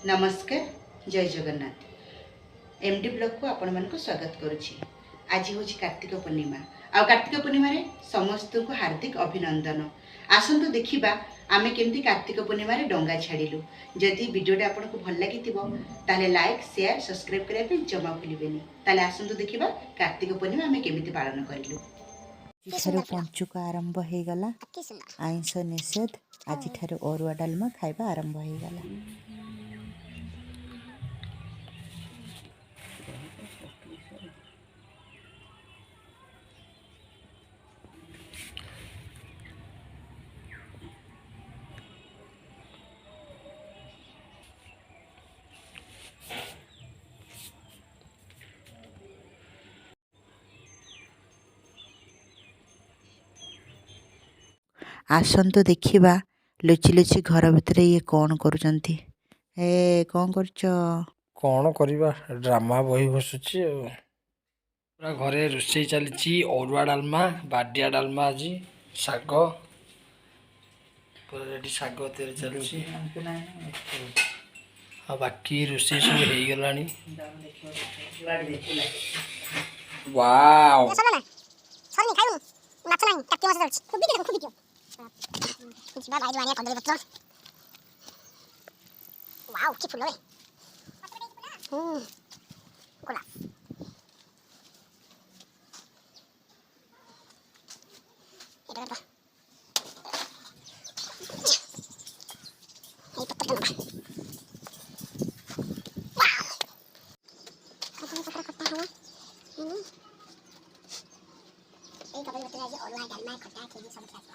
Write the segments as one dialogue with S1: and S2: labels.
S1: नमस्कार जय Jagannath MD blog को आपण मानक स्वागत करुछि। आज हूँ कार्तिक पूर्णिमा आ कार्तिक पूर्णिमा रे समस्त को हार्दिक अभिनंदन। आसंतु देखिबा आमे केमती कार्तिक पूर्णिमा रे डंगा छाड़िलु। जदि वीडियोटा आपको भल लगी ताले लाइक शेयर सब्सक्राइब करने पे जमा भूलिबेनी। ताले आसंतु देखिबा कार्तिक पूर्णिमा आमे केमती पालन करिलु। ठारो पंचुक आरंभ हो गला। आइंस निषेध आज ठारो अरुआ डालमा खाइबा आरंभ हो गला। आसंतु देखिबा लुचि लुचि घर भितर ये कौन करुचंती। ए कौन करछ?
S2: कौन करिबा ड्रामा बही बसुची पूरा घरे रोषे चली। अरुआ डालमा बाडिया डालमा आज शाग पूरा रेडी शाग तेरे चलुची। बाकी रोषे सब हो गलानी। वाओ
S3: वाओ की फुल गोलाप এটা দাও এই পত্রটা নাও वाओ কত পত্র কাটতে হবে এই কবল বতরা যে অরুয়া ডালমা খটা খেয়ে সব খাস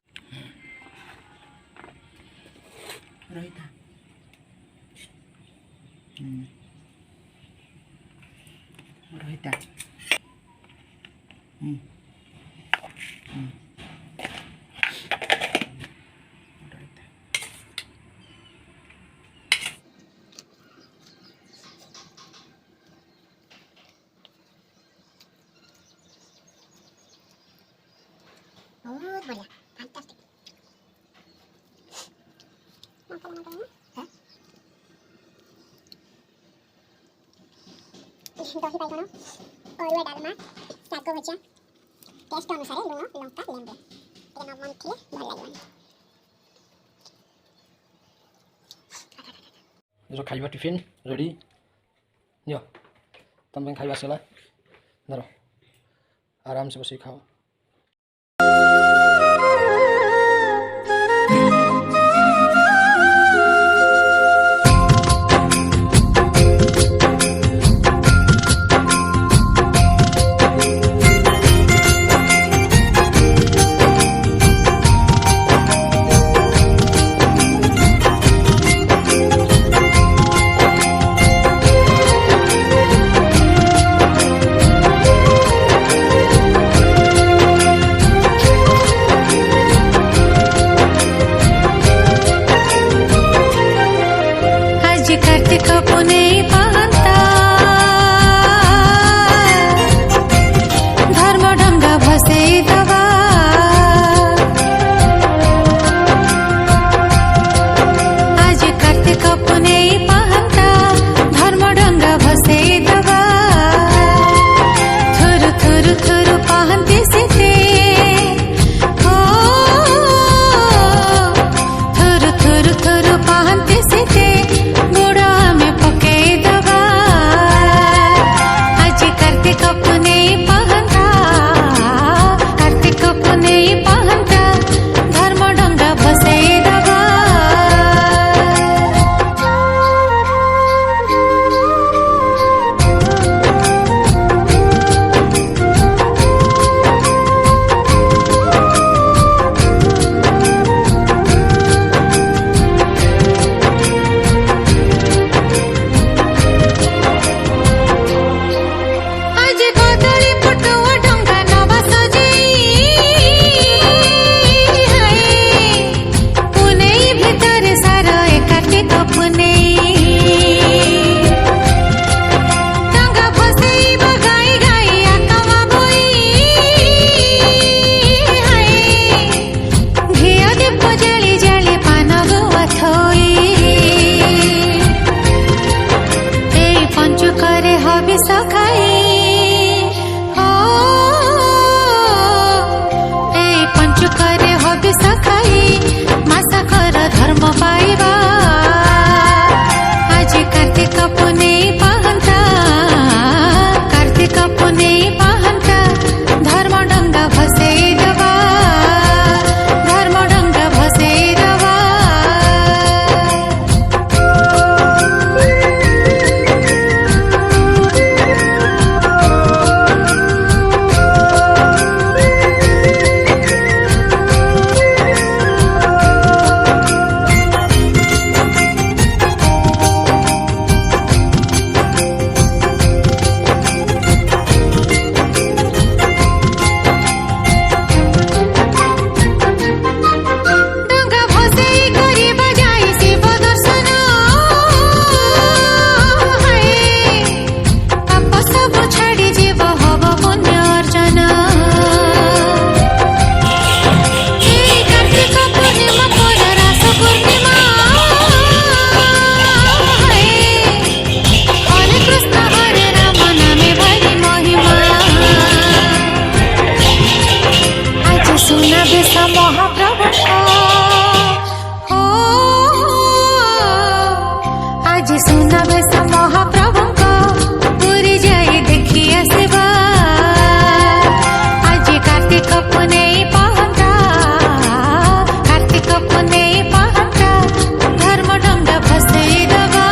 S1: रहिता रहिता
S3: बहुत बढ़िया फैंटास्टिक दही बाइगण अरुआ डालमा शाग भजा टेस्ट अनुसार लुण लंका लेंबू ये न मन थिले भल लागबनी।
S2: जो खाइबा टिफिन रेडी नियो तुम खाइबा सला धरो आराम से बसी खाओ।
S4: कार्तिक पुनेई पाहंता धर्म ढंगा भसेई दबा आज कार्तिक पुनेई पाहंता धर्म ढंगा भसेई दबा थुरु थुरु थुरु पाहंती सीते हो थुरु थुरु थुरु पाहंती सीते गुड़ा में पके दबा आज सुनाबेश महाप्रभुଙ୍କ पुरी जाई देखि आसिबा आज कार्तिक पुनेई पहंता कार्तिक पुनेई पहंता धर्म डंगा फसेई दबा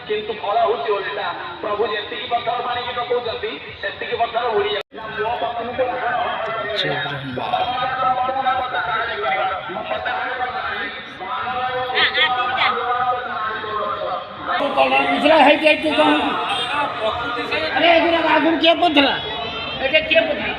S5: କିନ୍ତୁ ଫଳ ହଉଛି ଓଲଟା। ପ୍ରଭୁ ଯେତିକି ପଥର ପାଣିକି ପକଉଛନ୍ତି ସେତିକି ପଥର ଉଡି ଯାଉଛି। ମୋ ପାଖକୁ
S2: जय ब्रह्मा
S6: अरे आगुन किए पथला एटा किए पथला